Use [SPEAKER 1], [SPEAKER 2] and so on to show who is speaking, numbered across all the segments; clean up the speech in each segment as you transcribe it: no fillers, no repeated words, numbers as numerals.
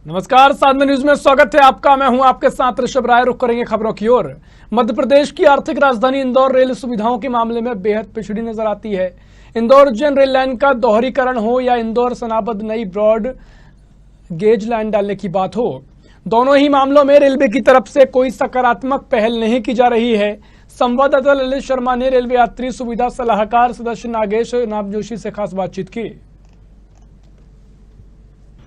[SPEAKER 1] नमस्कार, साधना न्यूज में स्वागत है आपका। मैं हूं आपके साथ ऋषभ राय। रुक करेंगे खबरों की ओर। मध्य प्रदेश की आर्थिक राजधानी इंदौर रेल सुविधाओं के मामले में बेहद पिछड़ी नजर आती है। इंदौर उज्जैन रेल लाइन का दोहरीकरण हो या इंदौर सनाबद नई ब्रॉड गेज लाइन डालने की बात हो, दोनों ही मामलों में रेलवे की तरफ से कोई सकारात्मक पहल नहीं की जा रही है। संवाददाता ललित शर्मा ने रेलवे यात्री सुविधा सलाहकार सदस्य नागेश नामजोशी से खास बातचीत की।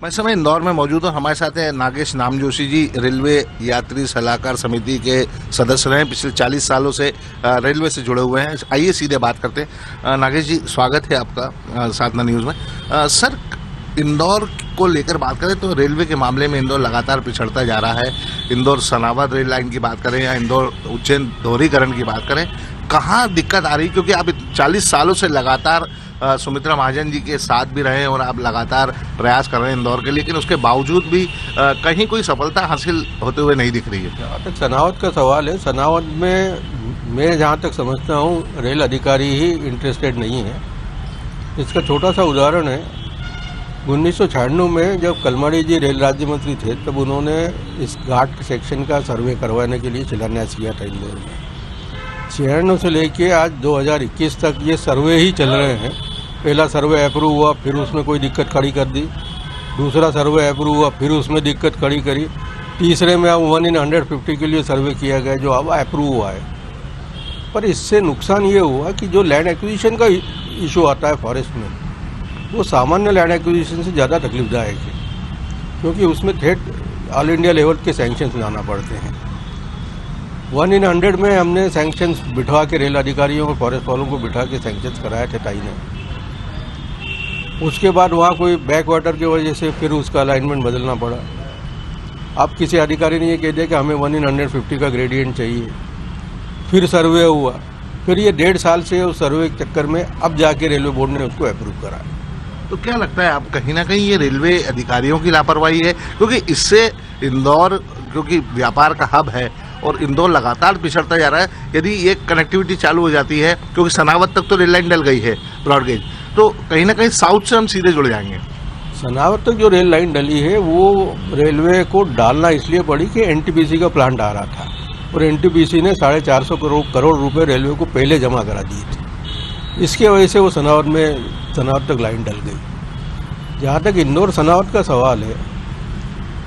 [SPEAKER 2] मैं समय इंदौर में मौजूद हूँ। हमारे साथ है नागेश नामजोशी जी, रेलवे यात्री सलाहकार समिति के सदस्य रहे, पिछले 40 सालों से रेलवे से जुड़े हुए हैं। आइए सीधे बात करते हैं। नागेश जी, स्वागत है आपका साधना न्यूज़ में। सर, इंदौर को लेकर बात करें तो रेलवे के मामले में इंदौर लगातार पिछड़ता जा रहा है। इंदौर सनाबद रेल लाइन की बात करें या इंदौर उज्जैन दोहरीकरण की बात करें, कहाँ दिक्कत आ रही? क्योंकि आप 40 सालों से लगातार सुमित्रा महाजन जी के साथ भी रहे और आप लगातार प्रयास कर रहे हैं इंदौर के, लेकिन उसके बावजूद भी कहीं कोई सफलता हासिल होते हुए नहीं दिख रही है।
[SPEAKER 3] जहाँ तक सनावद का सवाल है, सनावद में मैं जहाँ तक समझता हूँ रेल अधिकारी ही इंटरेस्टेड नहीं है। इसका छोटा सा उदाहरण है, 1996 में जब कलमाड़ी जी रेल राज्य मंत्री थे तब उन्होंने इस घाट के सेक्शन का सर्वे करवाने के लिए शिलान्यास किया था इंदौर में। 96 से लेके आज 2021 तक ये सर्वे ही चल रहे हैं। पहला सर्वे अप्रूव हुआ, फिर उसमें कोई दिक्कत खड़ी कर दी। दूसरा सर्वे अप्रूव हुआ, फिर उसमें दिक्कत खड़ी करी। तीसरे में अब 1 in 150 के लिए सर्वे किया गया जो अब अप्रूव हुआ है। पर इससे नुकसान ये हुआ कि जो लैंड एक्विजिशन का इशू आता है फॉरेस्ट में, वो सामान्य लैंड एक्विजिशन से ज़्यादा तकलीफदायक है, क्योंकि उसमें ठेठ ऑल इंडिया लेवल के सैंक्शंस लाना पड़ते हैं। 1 in 100 में हमने सैंक्शंस बिठवा के रेल अधिकारियों और फॉरेस्ट वालों को बिठा के सैंक्शंस कराए थे टाई ने। उसके बाद वहाँ कोई बैक वाटर की वजह से फिर उसका अलाइनमेंट बदलना पड़ा। अब किसी अधिकारी ने ये कह दिया कि हमें 1 in 150 का ग्रेडियंट चाहिए। फिर सर्वे हुआ, फिर ये 1.5 साल से उस सर्वे के चक्कर में अब जाके रेलवे बोर्ड ने उसको अप्रूव करा।
[SPEAKER 2] तो क्या लगता है आप, कहीं ना कहीं ये रेलवे अधिकारियों की लापरवाही है? क्योंकि इससे इंदौर, क्योंकि व्यापार का हब है और इंदौर लगातार पिछड़ता जा रहा है। यदि ये कनेक्टिविटी चालू हो जाती है, क्योंकि सनावद तक तो रेल लाइन डल गई है ब्रॉडगेज, तो कहीं ना कहीं साउथ से हम सीधे जुड़ जाएंगे।
[SPEAKER 3] सनावद तक जो रेल लाइन डली है वो रेलवे को डालना इसलिए पड़ी कि एनटीपीसी का प्लांट आ रहा था और एनटीपीसी ने 450 करोड़ रुपए रेलवे को पहले जमा करा दिए थे। इसके वजह से वो सनावद तक लाइन डल गई। जहाँ तक इंदौर सनावद का सवाल है,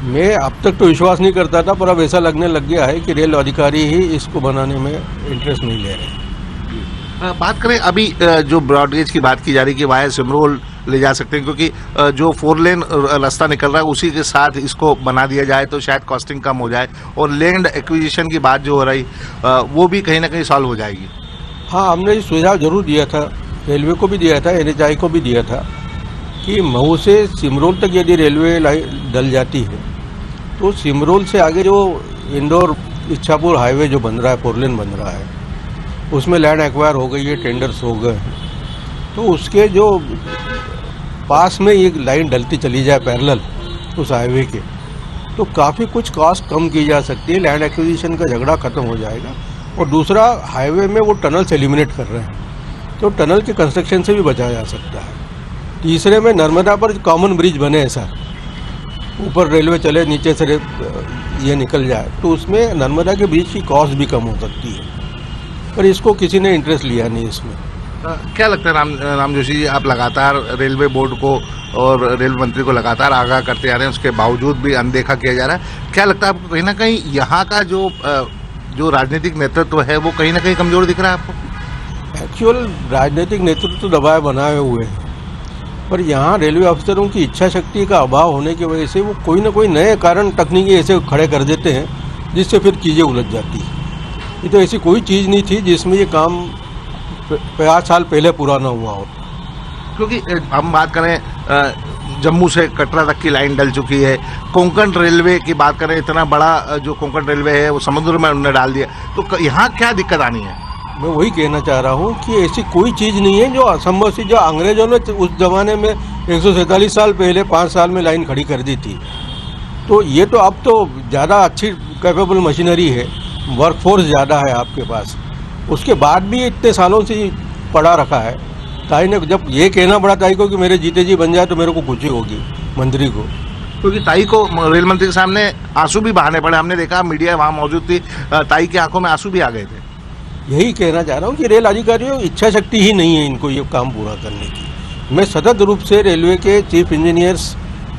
[SPEAKER 3] मैं अब तक तो विश्वास नहीं करता था, पर अब ऐसा लगने लग गया है कि रेल अधिकारी ही इसको बनाने में इंटरेस्ट नहीं ले रहे।
[SPEAKER 2] बात करें अभी जो ब्रॉडगेज की बात की जा रही है कि वाया सिमरोल ले जा सकते हैं, क्योंकि जो 4 लेन रास्ता निकल रहा है उसी के साथ इसको बना दिया जाए तो शायद कॉस्टिंग कम हो जाए और लैंड एक्विजिशन की बात जो हो रही वो भी कहीं ना कहीं सॉल्व हो जाएगी।
[SPEAKER 3] हाँ, हमने सुझाव जरूर दिया था, रेलवे को भी दिया था, NHAI को भी दिया था कि महू से सिमरोल तक यदि रेलवे लाइन डल जाती है तो सिमरोल से आगे जो इंदौर इच्छापुर हाईवे जो बन रहा है, 4 लेन बन रहा है, उसमें लैंड एक्वायर हो गई है, टेंडर्स हो गए, तो उसके जो पास में ये लाइन डलती चली जाए पैरेलल उस हाईवे के, तो काफ़ी कुछ कॉस्ट कम की जा सकती है। लैंड एक्विजिशन का झगड़ा खत्म हो जाएगा। और दूसरा, हाईवे में वो टनल्स एलिमिनेट कर रहे हैं तो टनल के कंस्ट्रक्शन से भी बचा जा सकता है। तीसरे में नर्मदा पर कॉमन ब्रिज बने, ऐसा ऊपर रेलवे चले, नीचे से ये निकल जाए, तो उसमें नर्मदा के ब्रिज की कॉस्ट भी कम हो सकती है, पर इसको किसी ने इंटरेस्ट लिया नहीं इसमें।
[SPEAKER 2] क्या लगता है नामजोशी जी, आप लगातार रेलवे बोर्ड को और रेल मंत्री को लगातार आगाह करते आ रहे हैं, उसके बावजूद भी अनदेखा किया जा रहा है। क्या लगता है आपको, कहीं ना कहीं यहाँ का जो राजनीतिक नेतृत्व है वो कहीं ना कहीं कमजोर दिख रहा है आपको?
[SPEAKER 3] एक्चुअल राजनीतिक नेतृत्व तो दबाए बनाए हुए हैं, पर यहाँ रेलवे अफसरों की इच्छा शक्ति का अभाव होने की वजह से वो कोई ना कोई नए कारण तकनीकी ऐसे खड़े कर देते हैं जिससे फिर चीज़ें उलझ जाती हैं। ये तो ऐसी कोई चीज़ नहीं थी जिसमें ये काम 50 साल पहले पूरा ना हुआ हो।
[SPEAKER 2] क्योंकि हम बात करें जम्मू से कटरा तक की लाइन डल चुकी है। कोंकण रेलवे की बात करें, इतना बड़ा जो कोंकण रेलवे है वो समुद्र में उन्होंने डाल दिया, तो यहाँ क्या दिक्कत आनी है?
[SPEAKER 3] मैं वही कहना चाह रहा हूँ कि ऐसी कोई चीज़ नहीं है जो असंभव सी, जो अंग्रेजों ने उस ज़माने में 147 साल पहले 5 साल में लाइन खड़ी कर दी थी, तो ये तो अब तो ज़्यादा अच्छी कैपेबल मशीनरी है, वर्कफोर्स ज़्यादा है आपके पास, उसके बाद भी इतने सालों से पड़ा रखा है। ताई ने जब ये कहना पड़ा ताई को कि मेरे जीते जी बन जाए तो मेरे को खुशी होगी मंत्री को,
[SPEAKER 2] क्योंकि ताई को रेल मंत्री के सामने आंसू भी बहाने पड़े, हमने देखा मीडिया वहाँ मौजूद थी, ताई की आंखों में आंसू भी आ गए थे।
[SPEAKER 3] यही कहना चाह रहा हूँ कि रेल अधिकारियों की इच्छा शक्ति ही नहीं है इनको ये काम पूरा करने की। मैं सतत रूप से रेलवे के chief engineers,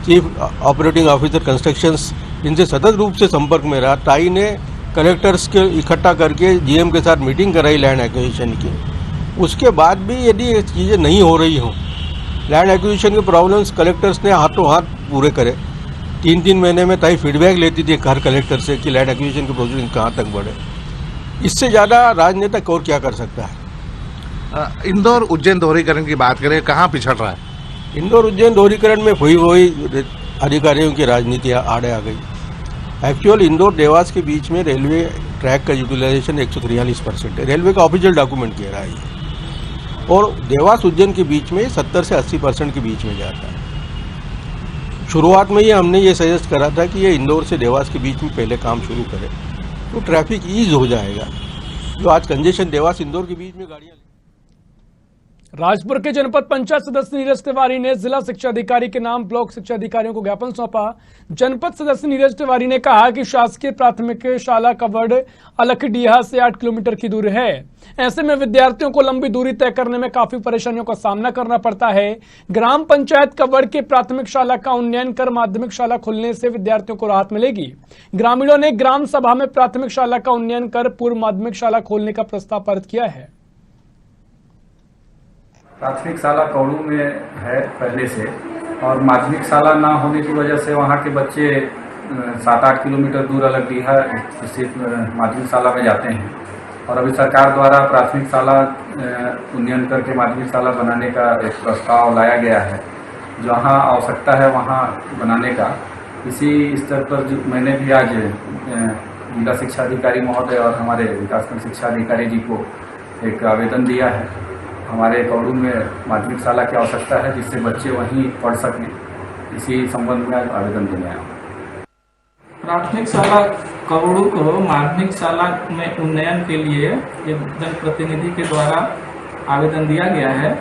[SPEAKER 3] chief operating officer constructions, इनसे सतत रूप से संपर्क में रहा। ताई ने कलेक्टर्स के इकट्ठा करके जीएम के साथ मीटिंग कराई लैंड एक्विजिशन की। उसके बाद भी यदि ये चीज़ें नहीं हो रही हों, लैंड एक्विजिशन के प्रॉब्लम्स कलेक्टर्स ने हाथों हाथ पूरे करे। 3-3 महीने में ताई फीडबैक लेती थी हर कलेक्टर से कि लैंड एक्विजिशन के प्रोसीडिंग कहाँ तक बढ़े। इससे ज़्यादा राजनेता और क्या कर सकता है।
[SPEAKER 2] इंदौर उज्जैन दोहरीकरण की बात करें, कहाँ पिछड़ रहा है?
[SPEAKER 3] इंदौर उज्जैन दोहरीकरण में वही अधिकारियों की राजनीति आड़े आ गई। एक्चुअल इंदौर देवास के बीच में रेलवे ट्रैक का यूटिलाइजेशन 143% है, रेलवे का ऑफिशियल डॉक्यूमेंट कह रहा है ये। और देवास उज्जैन के बीच में 70 से 80% के बीच में जाता है। शुरुआत में ही हमने ये सजेस्ट करा था कि ये इंदौर से देवास के बीच में पहले काम शुरू करे तो ट्रैफिक ईज हो जाएगा। जो आज कंजेशन देवास इंदौर के बीच में गाड़ियाँ।
[SPEAKER 1] राजपुर के जनपद पंचायत सदस्य नीरज तिवारी ने जिला शिक्षा अधिकारी के नाम ब्लॉक शिक्षा अधिकारियों को ज्ञापन सौंपा। जनपद सदस्य नीरज तिवारी ने कहा कि शासकीय प्राथमिक शाला कवर्ड अलखडीहा से 8 किलोमीटर की दूरी है। ऐसे में विद्यार्थियों को लंबी दूरी तय करने में काफी परेशानियों का सामना करना पड़ता है। ग्राम पंचायत कवर्ड के प्राथमिक शाला का उन्नयन कर माध्यमिक शाला खुलने से विद्यार्थियों को राहत मिलेगी। ग्रामीणों ने ग्राम सभा में प्राथमिक शाला का उन्नयन कर पूर्व माध्यमिक शाला खोलने का प्रस्ताव पारित किया है।
[SPEAKER 4] प्राथमिक शाला कौड़ू में है पहले से, और माध्यमिक शाला ना होने की वजह से वहाँ के बच्चे 7-8 किलोमीटर दूर अलखडीहा स्थित माध्यमिक शाला में जाते हैं। और अभी सरकार द्वारा प्राथमिक शाला उन्नयन करके माध्यमिक शाला बनाने का एक प्रस्ताव लाया गया है। जहाँ आवश्यकता है वहाँ बनाने का, इसी स्तर पर मैंने भी आज जिला शिक्षा अधिकारी महोदय और हमारे विकासखंड शिक्षा अधिकारी जी को एक आवेदन दिया है। हमारे कौड़ू में माध्यमिक शाला की आवश्यकता है जिससे बच्चे वहीं पढ़ सकें, इसी संबंध में आवेदन देने आया।
[SPEAKER 5] प्राथमिक शाला कौड़ू को माध्यमिक शाला में उन्नयन के लिए एक जनप्रतिनिधि के द्वारा आवेदन दिया गया है।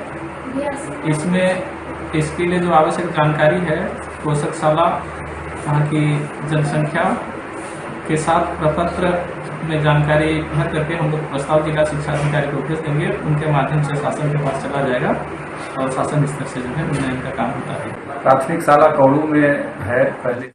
[SPEAKER 5] इसमें इसके लिए जो आवश्यक जानकारी है, पोषक शाला, वहाँ की जनसंख्या के साथ प्रपत्र में जानकारी भर करके हम लोग प्रस्ताव जिला शिक्षा अधिकारी को भेज देंगे। उनके माध्यम से शासन के पास चला जाएगा और शासन स्तर से जो है उन्नयन का काम होता है।
[SPEAKER 4] प्राथमिक शाला कौड़ू में है पहले।